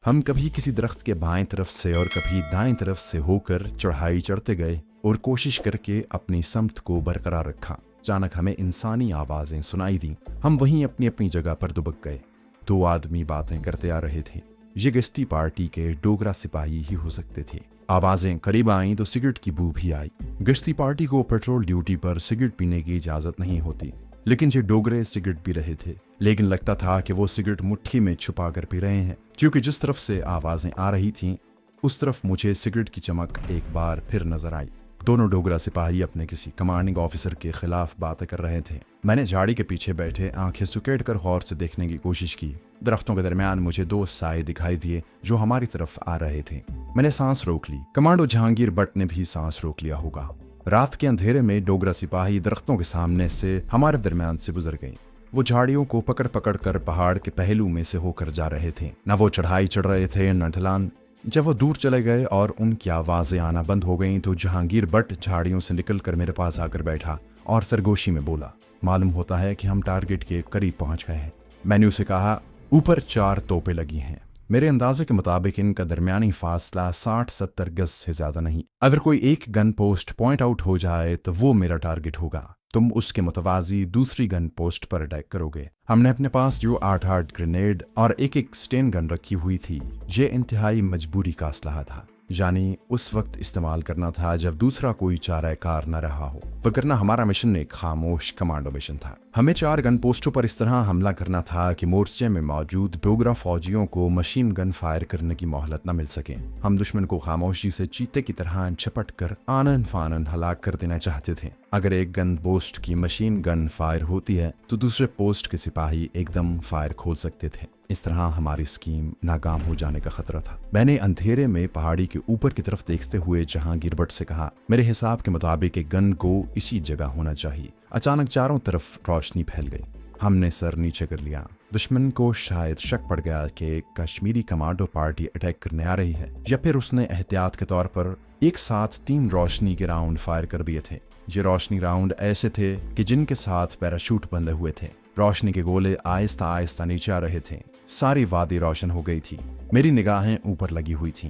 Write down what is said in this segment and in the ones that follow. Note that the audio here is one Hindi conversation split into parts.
हम कभी किसी दरख्त के बाएं तरफ से और कभी दाएं तरफ से होकर चढ़ाई चढ़ते गए और कोशिश करके अपनी समत को बरकरार रखा। अचानक हमें इंसानी आवाजें सुनाई दी। हम वहीं अपनी अपनी जगह पर दुबक गए। दो आदमी बातें करते आ रहे थे। ये गश्ती पार्टी के डोगरा सिपाही ही हो सकते थे। आवाजें करीब आईं तो सिगरेट की बू भी आई। गश्ती पार्टी को पेट्रोल ड्यूटी पर सिगरेट पीने की इजाजत नहीं होती, लेकिन ये डोगरे सिगरेट पी रहे थे। लेकिन लगता था कि वो सिगरेट मुट्ठी में छुपा कर पी रहे हैं, क्योंकि जिस तरफ से आवाजें आ रही थीं उस तरफ मुझे सिगरेट की चमक एक बार फिर नजर आई। दोनों डोगरा सिपाही अपने किसी कमांडिंग ऑफिसर के खिलाफ बातें कर रहे थे। मैंने झाड़ी के पीछे बैठे आंखें सुकेड़ कर गौर से देखने की कोशिश की। दरख्तों के दरमियान मुझे दो साए दिखाई दिए जो हमारी तरफ आ रहे थे। मैंने सांस रोक ली। कमांडो जहांगीर बट ने भी सांस रोक लिया होगा। रात के अंधेरे में डोगरा सिपाही दरख्तों के सामने से हमारे दरमियान से गुजर गए। वो झाड़ियों को पकड़ पकड़ कर पहाड़ के पहलू में से होकर जा रहे थे। न वो चढ़ाई चढ़ रहे थे न ढलान। जब वो दूर चले गए और उनकी आवाजें आना बंद हो गईं तो जहांगीर बट झाड़ियों से निकलकर मेरे पास आकर बैठा और सरगोशी में बोला, मालूम होता है कि हम टारगेट के करीब पहुंच गए हैं। मैंने उसे कहा, ऊपर 4 तोपें लगी हैं। मेरे अंदाजे के मुताबिक इनका दरमियानी फासला 60-70 गज से ज्यादा नहीं। अगर कोई एक गन पोस्ट पॉइंट आउट हो जाए तो वो मेरा टारगेट होगा। तुम उसके मुतवाजी दूसरी गन पोस्ट पर अटैक करोगे। हमने अपने पास जो 8-8 ग्रेनेड और एक स्टेन गन रखी हुई थी, ये इंतहाई मजबूरी का असलहा था, यानी उस वक्त इस्तेमाल करना था जब दूसरा कोई चारा कार न रहा हो, वरना हमारा मिशन एक खामोश कमांडो मिशन था। हमें 4 गन पोस्टों पर इस तरह हमला करना था कि मोर्चे में मौजूद डोगरा फौजियों को मशीन गन फायर करने की मोहलत न मिल सके। हम दुश्मन को खामोशी से चीते की तरह झपट कर आनन फानन हलाक कर देना चाहते थे। अगर एक गन पोस्ट की मशीन गन फायर होती है तो दूसरे पोस्ट के सिपाही एकदम फायर खोल सकते थे। इस तरह हमारी स्कीम नाकाम हो जाने का खतरा था। मैंने अंधेरे में पहाड़ी के ऊपर की तरफ देखते हुए जहांगीर बट से कहा, मेरे हिसाब के मुताबिक एक गन को इसी जगह होना चाहिए। अचानक चारों तरफ रोशनी फैल गई। हमने सर नीचे कर लिया। दुश्मन को शायद शक पड़ गया कि कश्मीरी कमांडो पार्टी अटैक करने आ रही है, या फिर उसने एहतियात के तौर पर एक साथ 3 रोशनी के राउंड फायर कर दिए थे। ये रोशनी राउंड ऐसे थे कि जिनके साथ पैराशूट बंधे हुए थे। रोशनी के गोले आहिस्ता आहिस्ता नीचे आ रहे थे। सारी वादी रोशन हो गई थी। मेरी निगाहें ऊपर लगी हुई थीं।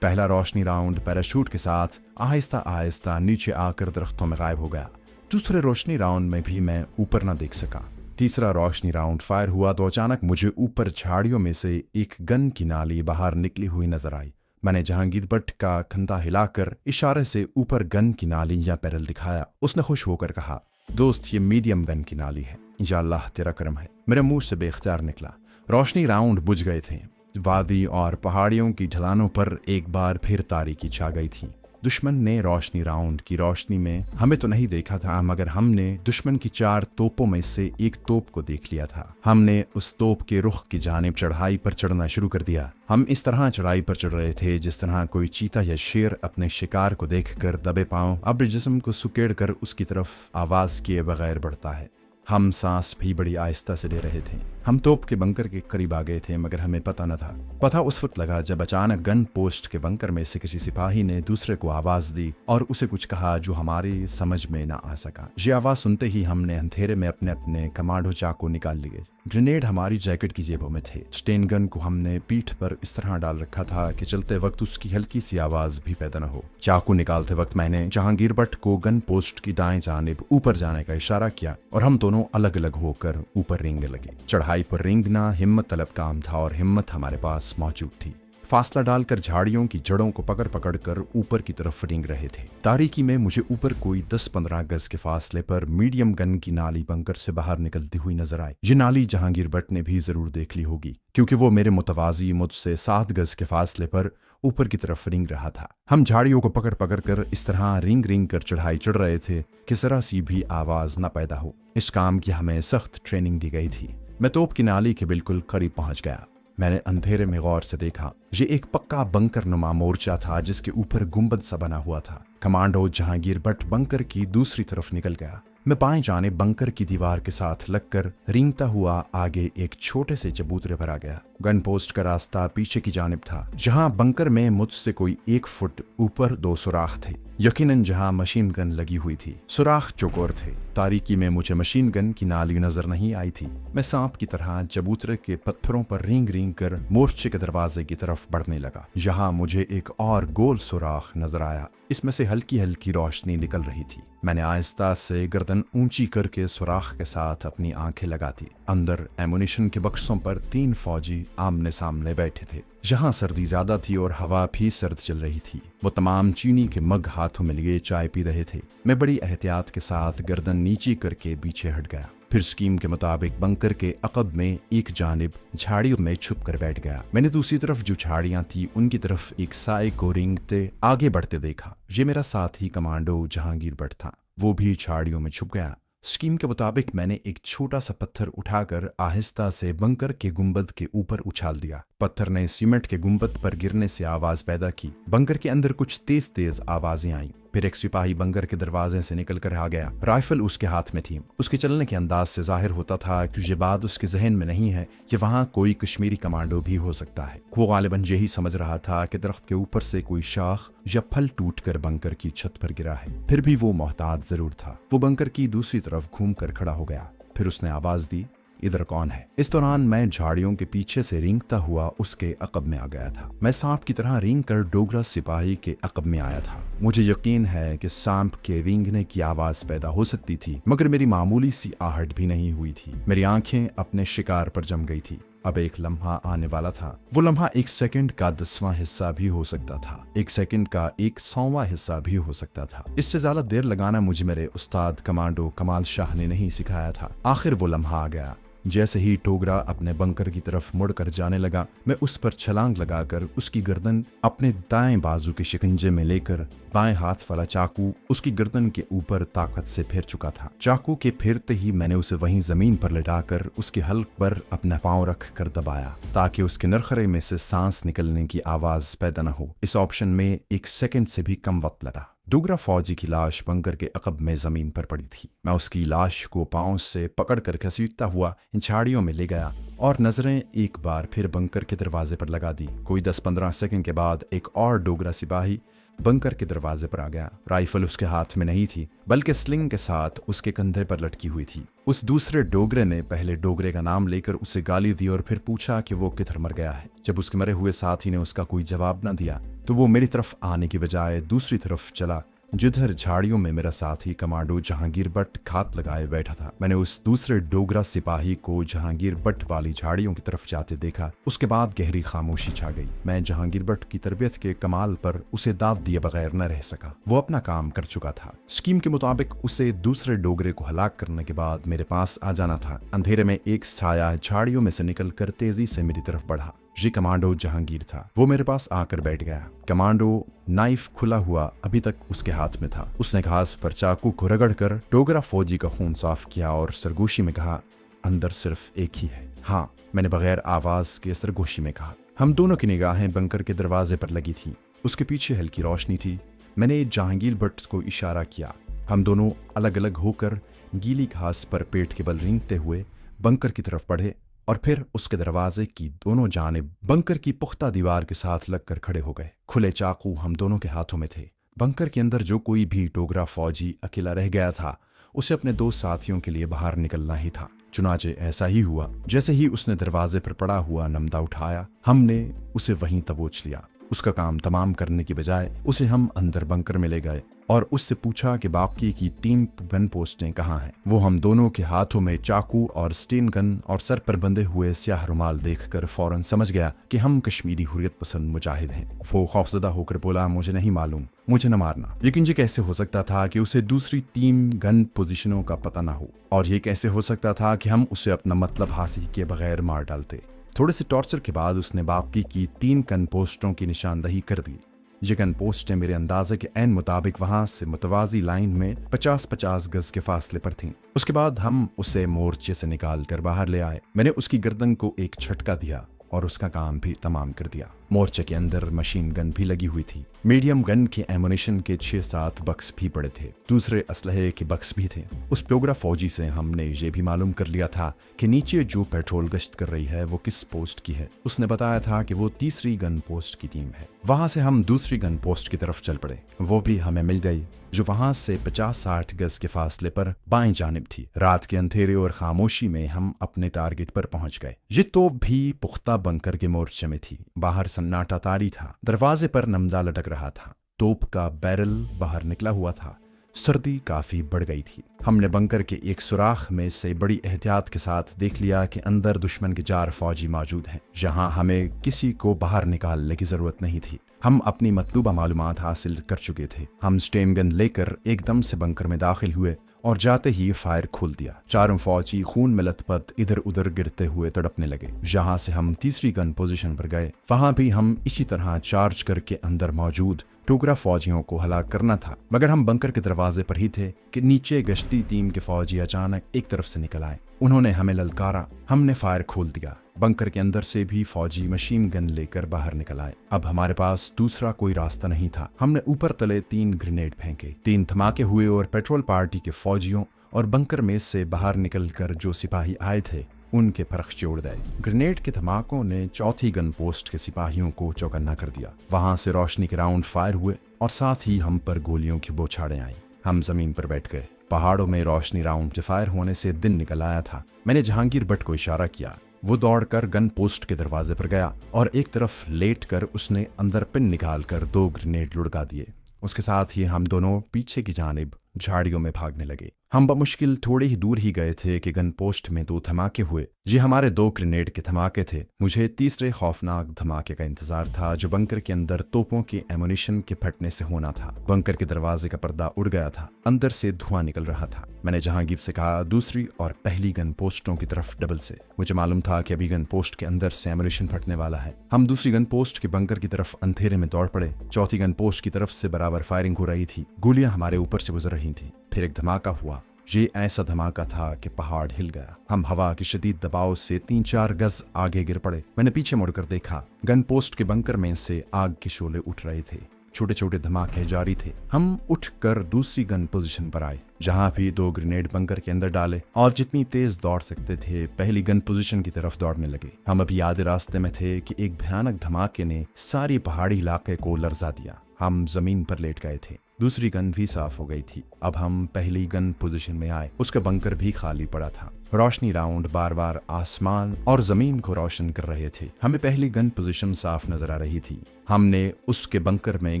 पहला रोशनी राउंड पैराशूट के साथ आहिस्ता आहिस्ता नीचे आकर दरख्तों में गायब हो गया। दूसरे रोशनी राउंड में भी मैं ऊपर न देख सका। तीसरा रोशनी राउंड फायर हुआ तो अचानक मुझे ऊपर झाड़ियों में से एक गन की नाली बाहर निकली हुई नजर आई। मैंने जहांगीर बट का कंधा हिलाकर इशारे से ऊपर गन की नाली या पैरल दिखाया। उसने खुश होकर कहा, दोस्त, ये मीडियम गन की नाली है। या अल्लाह तेरा करम है। मेरे मुंह से बेख्तियार निकला। रोशनी राउंड बुझ गए थे। वादी और पहाड़ियों की ढलानों पर एक बार फिर तारीकी छा गई थी। दुश्मन ने रोशनी राउंड की रोशनी में हमें तो नहीं देखा था, मगर हमने दुश्मन की 4 तोपों में से एक तोप को देख लिया था। हमने उस तोप के रुख की जानिब चढ़ाई पर चढ़ना शुरू कर दिया। हम इस तरह चढ़ाई पर चढ़ रहे थे जिस तरह कोई चीता या शेर अपने शिकार को देखकर दबे पांव अपने जिस्म को सुकेड़ कर उसकी तरफ आवाज किए बगैर बढ़ता है। हम सांस भी बड़ी आहिस्ता से ले रहे थे। हम तोप के बंकर के करीब आ गए थे, मगर हमें पता न था। पता उस वक्त लगा जब अचानक गन पोस्ट के बंकर में से किसी सिपाही ने दूसरे को आवाज दी और उसे कुछ कहा जो हमारी समझ में न आ सका। ये आवाज सुनते ही हमने अंधेरे में अपने अपने कमांडो चाकू निकाल लिए। ग्रेनेड हमारी जैकेट की जेबों में थे। स्टेन गन को हमने पीठ पर इस तरह डाल रखा था कि चलते वक्त उसकी हल्की सी आवाज भी पैदा न हो। चाकू निकालते वक्त मैंने जहांगीर बट को गन पोस्ट की दाएं जानिब ऊपर जाने का इशारा किया और हम दोनों अलग अलग होकर ऊपर रेंगने लगे। चढ़ाई पर रेंगना हिम्मत तलब काम था और हिम्मत हमारे पास मौजूद थी। फासला डालकर झाड़ियों की जड़ों को पकड़ पकड़ कर ऊपर की तरफ रेंग रहे थे। तारीकी में मुझे ऊपर कोई 10-15 गज के फासले पर मीडियम गन की नाली बंकर से बाहर निकलती हुई नजर आई। ये नाली जहांगीर बट ने भी जरूर देख ली होगी, क्योंकि वो मेरे मुतवाजी मुझसे 7 गज के फासले पर ऊपर की तरफ रेंग रहा था। हम झाड़ियों को पकड़ पकड़ कर इस तरह रिंग रिंग कर चढ़ाई चढ़ रहे थे कि जरा सी भी आवाज न पैदा हो। इस काम की हमें सख्त ट्रेनिंग दी गई थी। मैं तोप की नाली के बिल्कुल करीब पहुंच गया। मैंने अंधेरे में गौर से देखा। ये एक पक्का बंकर नुमा मोर्चा था जिसके ऊपर गुंबद सा बना हुआ था। कमांडो जहांगीर भट्ट बंकर की दूसरी तरफ निकल गया। मैं बाएं जाने बंकर की दीवार के साथ लगकर रेंगता हुआ आगे एक छोटे से चबूतरे पर आ गया। गन पोस्ट का रास्ता पीछे की जानिब था, जहां बंकर में मुझसे कोई 1 फुट ऊपर 2 सुराख थे, यकीनन जहां मशीन गन लगी हुई थी। सुराख चौकोर थे। तारीकी में मुझे मशीन गन की नाली नजर नहीं आई थी। मैं सांप की तरह चबूतरे के पत्थरों पर रेंग रेंग कर मोर्चे के दरवाजे की तरफ बढ़ने लगा। यहाँ मुझे एक और गोल सुराख नजर आया। इसमें से हल्की हल्की रोशनी निकल रही थी। मैंने आहिस्ता से गर्दन ऊंची करके सुराख के साथ अपनी आंखें लगा दी। अंदर एमुनिशन के बक्सों पर 3 फौजी आमने सामने बैठे थे। यहाँ सर्दी ज्यादा थी और हवा भी सर्द चल रही थी। वो तमाम चीनी के मग हाथों में लिए चाय पी रहे थे। मैं बड़ी एहतियात के साथ गर्दन नीची करके पीछे हट गया। फिर स्कीम के मुताबिक बंकर के अकब में एक जानिब झाड़ियों में छुप कर बैठ गया। मैंने दूसरी तरफ जो झाड़ियां थी उनकी तरफ एक साए को रेंगते आगे बढ़ते देखा। ये मेरा साथी कमांडो जहांगीर भट्ट था। वो भी झाड़ियों में छुप गया। स्कीम के मुताबिक मैंने एक छोटा सा पत्थर उठाकर आहिस्ता से बंकर के गुंबद के ऊपर उछाल दिया। पत्थर ने सीमेंट के गुंबद पर गिरने से आवाज पैदा की। बंकर के अंदर कुछ तेज तेज आवाजें आईं। फिर एक सिपाही बंकर के दरवाजे से निकल कर आ गया। राइफल उसके हाथ में थी। उसके चलने के अंदाज से जाहिर होता था कि ये बात उसके जहन में नहीं है कि वहाँ कोई कश्मीरी कमांडो भी हो सकता है। वो गालिबन यही समझ रहा था कि दरख्त के ऊपर से कोई शाख या फल टूटकर बंकर की छत पर गिरा है। फिर भी वो मोहतात जरूर था। वो बंकर की दूसरी तरफ घूम कर खड़ा हो गया। फिर उसने आवाज दी, इधर कौन है? इस दौरान मैं झाड़ियों के पीछे से रेंगता हुआ उसके अकब में आ गया था। मैं सांप की तरह रेंग कर डोगरा सिपाही के अकब में आया था। मुझे यकीन है कि सांप के रेंगने की आवाज पैदा हो सकती थी, मगर मेरी मामूली सी आहट भी नहीं हुई थी। मेरी आंखें अपने शिकार पर जम गई थी। अब एक लम्हा आने वाला था। वो लम्हा 1 सेकंड का 10वां हिस्सा भी हो सकता था। 1 सेकंड का 100वां हिस्सा भी हो सकता था। इससे ज्यादा देर लगाना मुझे मेरे उस्ताद कमांडो कमाल शाह ने नहीं सिखाया था। आखिर वो लम्हा आ गया। जैसे ही टोगरा अपने बंकर की तरफ मुड़कर जाने लगा, मैं उस पर छलांग लगाकर उसकी गर्दन अपने दाएं बाजू के शिकंजे में लेकर बाएं हाथ वाला चाकू उसकी गर्दन के ऊपर ताकत से फेर चुका था। चाकू के फेरते ही मैंने उसे वहीं जमीन पर लेटाकर उसके हल्क पर अपना पांव रख कर दबाया, ताकि उसके नरखरे में से सांस निकलने की आवाज पैदा न हो। इस ऑप्शन में 1 सेकंड से भी कम वक्त लगा। डोगरा फौजी की लाश बंकर के अकब में जमीन पर पड़ी थी। मैं उसकी लाश को पांव से पकड़कर घसीटता हुआ इन झाड़ियों में ले गया और नजरें एक बार फिर बंकर के दरवाजे पर लगा दी। कोई 10-15 सेकंड के बाद एक और डोगरा सिपाही बंकर के दरवाजे पर आ गया। राइफल उसके हाथ में नहीं थी, बल्कि स्लिंग के साथ उसके कंधे पर लटकी हुई थी। उस दूसरे डोगरे ने पहले डोगरे का नाम लेकर उसे गाली दी और फिर पूछा कि वो किधर मर गया है। जब उसके मरे हुए साथी ने उसका कोई जवाब न दिया तो वो मेरी तरफ आने की बजाय दूसरी तरफ चला, जिधर झाड़ियों में मेरा साथी कमांडो जहांगीर भट्ट घात लगाए बैठा था। मैंने उस दूसरे डोगरा सिपाही को जहांगीर भट्ट वाली झाड़ियों की तरफ जाते देखा। उसके बाद गहरी खामोशी छा गई। मैं जहांगीर भट्ट की तरबियत के कमाल पर उसे दाद दिए बगैर न रह सका। वो अपना काम कर चुका था। स्कीम के मुताबिक उसे दूसरे डोगरे को हलाक करने के बाद मेरे पास आ जाना था। अंधेरे में एक साया झाड़ियों में से निकल कर तेजी से मेरी तरफ बढ़ा। ये कमांडो जहांगीर था। वो मेरे पास आकर बैठ गया। कमांडो नाइफ खुला हुआ अभी तक उसके हाथ में था। उसने घास पर चाकू को रगड़कर डोगरा फौजी का खून साफ किया और सरगोशी में कहा, अंदर सिर्फ एक ही है। हाँ, मैंने बगैर आवाज के सरगोशी में कहा। हम दोनों की निगाहें बंकर के दरवाजे पर लगी थी। उसके पीछे हल्की रोशनी थी। मैंने जहांगीर भट्ट को इशारा किया। हम दोनों अलग अलग होकर गीली घास पर पेट के बल रेंगते हुए बंकर की तरफ बढ़े और फिर उसके दरवाजे की दोनों जानिब बंकर की पुख्ता दीवार के साथ लगकर खड़े हो गए। खुले चाकू हम दोनों के हाथों में थे। बंकर के अंदर जो कोई भी डोगरा फौजी अकेला रह गया था, उसे अपने 2 साथियों के लिए बाहर निकलना ही था। चुनाचे ऐसा ही हुआ। जैसे ही उसने दरवाजे पर पड़ा हुआ नमदा उठाया, हमने उसे वहीं दबोच लिया। उसका काम तमाम करने की बजाय उसे हम अंदर बंकर में ले गए और उससे पूछा कि बाकी की 3 गन पोस्टें कहाँ हैं। वो हम दोनों के हाथों में चाकू और स्टेन गन और सर पर बंधे हुए स्याह रुमाल देखकर फौरन समझ गया कि हम कश्मीरी हुर्रियत पसंद मुजाहिद हैं। वो खौफजदा होकर बोला, मुझे नहीं मालूम, मुझे न मारना। लेकिन ये कैसे हो सकता था कि उसे दूसरी 3 गन पोजीशनों का पता ना हो, और ये कैसे हो सकता था कि हम उसे अपना मतलब हासिल किए बगैर मार डालते। थोड़े से टॉर्चर के बाद उसने बाकी की 3 गन पोस्टों की निशानदही कर दी। ये गन पोस्टें मेरे अंदाजे के ऐन मुताबिक वहां से मुतवाजी लाइन में 50-50 गज के फासले पर थीं। उसके बाद हम उसे मोर्चे से निकाल कर बाहर ले आए। मैंने उसकी गर्दन को एक झटका दिया और उसका काम भी तमाम कर दिया। मोर्चे के अंदर मशीन गन भी लगी हुई थी। मीडियम गन के एमुनेशन के 6-7 बक्स भी पड़े थे। दूसरे असलहे के बक्स भी थे। उस प्योग्रा फौजी से हमने ये भी मालूम कर लिया था कि नीचे जो पेट्रोल गश्त कर रही है वो किस पोस्ट की है। उसने बताया था कि वो तीसरी गन पोस्ट की टीम है। वहां से हम दूसरी गन पोस्ट की तरफ चल पड़े। वो भी हमें मिल गई, जो वहां से 50-60 गज के फासले पर बाएं जानिब थी। रात के अंधेरे और खामोशी में हम अपने टारगेट पर पहुंच गए। ये तोप भी पुख्ता बंकर के मोर्चे में थी। बाहर सन्नाटा तारी था। दरवाजे पर नमदा लटक रहा था। तोप का बैरल बाहर निकला हुआ था। सर्दी काफी बढ़ गई थी। हमने बंकर के एक सुराख में से बड़ी एहतियात के साथ देख लिया कि अंदर दुश्मन के 4 फौजी मौजूद हैं। जहां हमें किसी को बाहर निकालने की जरूरत नहीं थी। हम अपनी मतलूबा मालूमात हासिल कर चुके थे। हम स्टेन गन लेकर एकदम से बंकर में दाखिल हुए और जाते ही फायर खोल दिया। चारों फौजी खून में लथपथ इधर उधर गिरते हुए तड़पने लगे। जहां से हम तीसरी गन पोजीशन पर गए, वहां भी हम इसी तरह चार्ज करके अंदर मौजूद टोकरा फौजियों को हलाक करना था। मगर हम बंकर के दरवाजे पर ही थे कि नीचे गश्ती टीम के फौजी अचानक एक तरफ से निकल आए। उन्होंने हमें ललकारा। हमने फायर खोल दिया। बंकर के अंदर से भी फौजी मशीन गन लेकर बाहर निकल आए। अब हमारे पास दूसरा कोई रास्ता नहीं था। हमने ऊपर तले 3 ग्रेनेड फेंके। 3 धमाके हुए और पेट्रोल पार्टी के फौजियों और बंकर में से बाहर निकलकर जो सिपाही आए थे उनके फर्क जोड़ गए। ग्रेनेड के धमाकों ने चौथी गन पोस्ट के सिपाहियों को चौकन्ना कर दिया। वहां से रोशनी के राउंड फायर हुए और साथ ही हम पर गोलियों की बौछारें आई। हम जमीन पर बैठ गए। पहाड़ों में रोशनी राउंड के फायर होने से दिन निकल आया था। मैंने जहांगीर भट्ट को इशारा किया। वो दौड़कर गन पोस्ट के दरवाजे पर गया और एक तरफ लेट कर उसने अंदर पिन निकालकर 2 ग्रेनेड लुढ़का दिए। उसके साथ ही हम दोनों पीछे की जानिब झाड़ियों में भागने लगे। हम बमुश्किल थोड़े ही दूर ही गए थे कि गन पोस्ट में 2 धमाके हुए। ये हमारे 2 ग्रेनेड के धमाके थे। मुझे तीसरे खौफनाक धमाके का इंतजार था, जो बंकर के अंदर तोपों के एमुनेशन के फटने से होना था। बंकर के दरवाजे का पर्दा उड़ गया था। अंदर से धुआं निकल रहा था। मैंने जहांगीर से कहा, दूसरी और पहली गन पोस्टों की तरफ डबल से। मुझे मालूम था कि अभी गन पोस्ट के अंदर से एमुनेशन फटने वाला है। हम दूसरी गन पोस्ट के बंकर की तरफ अंधेरे में दौड़ पड़े। चौथी गन पोस्ट की तरफ से बराबर फायरिंग हो रही थी। गोलियां हमारे ऊपर से गुजर रही थी। फिर एक धमाका हुआ। ये ऐसा धमाका था कि पहाड़ हिल गया। हम हवा के शदीद दबाव से 3-4 गज आगे गिर पड़े। मैंने पीछे मुड़कर देखा। गन पोस्ट के बंकर में से आग के शोले उठ रहे थे। छोटे छोटे धमाके जारी थे। हम उठकर दूसरी गन पोजीशन पर आए, जहां भी 2 ग्रेनेड बंकर के अंदर डाले और जितनी तेज दौड़ सकते थे पहली गन पोजीशन की तरफ दौड़ने लगे। हम अभी आधे रास्ते में थे कि एक भयानक धमाके ने सारी पहाड़ी इलाके को लर्जा दिया। हम जमीन पर लेट गए थे। दूसरी गन भी साफ हो गई थी। अब हम पहली गन पोजीशन में आए। उसका बंकर भी खाली पड़ा था। रोशनी राउंड बार बार आसमान और जमीन को रोशन कर रहे थे। हमें पहली गन पोजीशन साफ नजर आ रही थी। हमने उसके बंकर में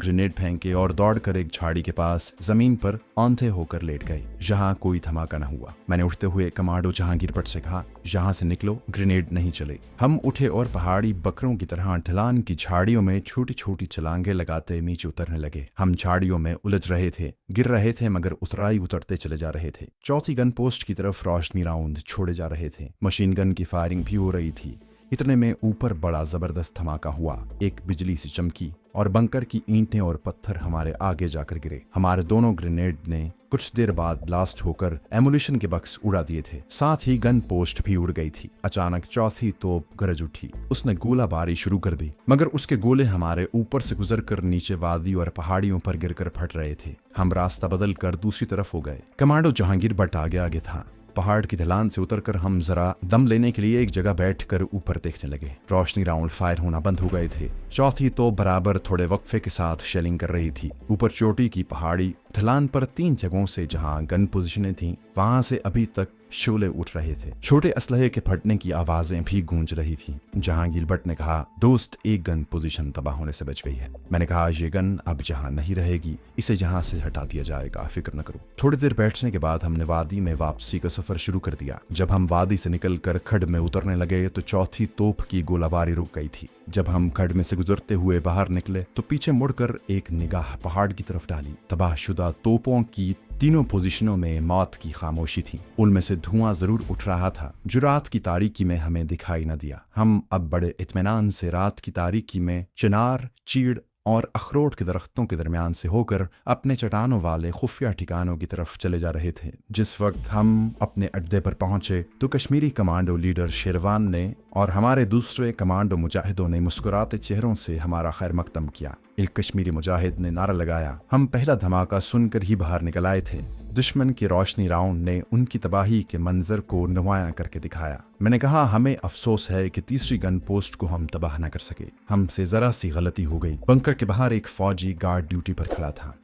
ग्रेनेड फेंके और दौड़कर एक झाड़ी के पास जमीन पर औंधे होकर लेट गए, जहां कोई धमाका न हुआ। मैंने उठते हुए कमांडो जहांगीर भट्ट से कहा, यहाँ से निकलो, ग्रेनेड नहीं चले। हम उठे और पहाड़ी बकरों की तरह ढलान की झाड़ियों में छोटी छोटी छलांगे लगाते नीचे उतरने लगे। हम झाड़ियों में उलझ रहे थे, गिर रहे थे, मगर उतराई उतरते चले जा रहे थे। चौथी गन पोस्ट की तरफ रोशनी राउंड छोड़े जा रहे थे। मशीन गन की फायरिंग भी हो रही थी। इतने में ऊपर बड़ा जबरदस्त धमाका हुआ। एक बिजली सी चमकी और बंकर की ईंटें और पत्थर हमारे आगे जाकर गिरे। हमारे दोनों ग्रेनेड ने कुछ देर बाद ब्लास्ट होकर एमुलेशन के बक्स उड़ा दिए थे। साथ ही गन पोस्ट भी उड़ गई थी। अचानक चौथी तोप गरज उठी। उसने गोलाबारी शुरू कर दी, मगर उसके गोले हमारे ऊपर से गुजरकर नीचे वादी और पहाड़ियों पर गिरकर फट रहे थे। हम रास्ता बदल कर दूसरी तरफ हो गए। कमांडो जहांगीर भट्ट आगे आगे था। पहाड़ की ढलान से उतरकर हम जरा दम लेने के लिए एक जगह बैठकर ऊपर देखने लगे। रोशनी राउंड फायर होना बंद हो गए थे। चौथी तो बराबर थोड़े वक्फे के साथ शेलिंग कर रही थी। ऊपर चोटी की पहाड़ी ढलान पर 3 जगहों से जहां गन पोजीशनें थीं, वहां से अभी तक शोले उठ रहे थे। छोटे असलहे के फटने की आवाजें भी गूंज रही थीं। जहांगीर भट्ट ने कहा, दोस्त, एक गन पोजीशन तबाह होने से बच गई है। मैंने कहा, ये गन अब जहां नहीं रहेगी, इसे जहां से हटा दिया जाएगा, फिक्र न करो। थोड़ी देर बैठने के बाद हमने वादी में वापसी का सफर शुरू कर दिया। जब हम वादी से निकलकर खड्ड में उतरने लगे तो चौथी तोप की गोलाबारी रुक गई थी। जब हम खड्ड में से गुजरते हुए बाहर निकले तो पीछे मुड़कर एक निगाह पहाड़ की तरफ डाली। तबाहशुदा तोपों की तीनों पोजीशनों में मौत की खामोशी थी। उनमें से धुआं जरूर उठ रहा था, जो रात की तारीकी में हमें दिखाई न दिया। हम अब बड़े इत्मीनान से रात की तारीकी में चिनार, चीड़ और अखरोट के दरख्तों के दरमियान से होकर अपने चट्टानों वाले खुफिया ठिकानों की तरफ चले जा रहे थे। जिस वक्त हम अपने अड्डे पर पहुंचे तो कश्मीरी कमांडो लीडर शेरवान ने और हमारे दूसरे कमांडो मुजाहिदों ने मुस्कुराते चेहरों से हमारा खैर मकदम किया। एक कश्मीरी मुजाहिद ने नारा लगाया। हम पहला धमाका सुनकर ही बाहर निकल आए थे। दुश्मन की रोशनी राउंड ने उनकी तबाही के मंजर को नुमायां करके दिखाया। मैंने कहा, हमें अफसोस है कि तीसरी गन पोस्ट को हम तबाह न कर सके। हमसे जरा सी गलती हो गई। बंकर के बाहर एक फौजी गार्ड ड्यूटी पर खड़ा था।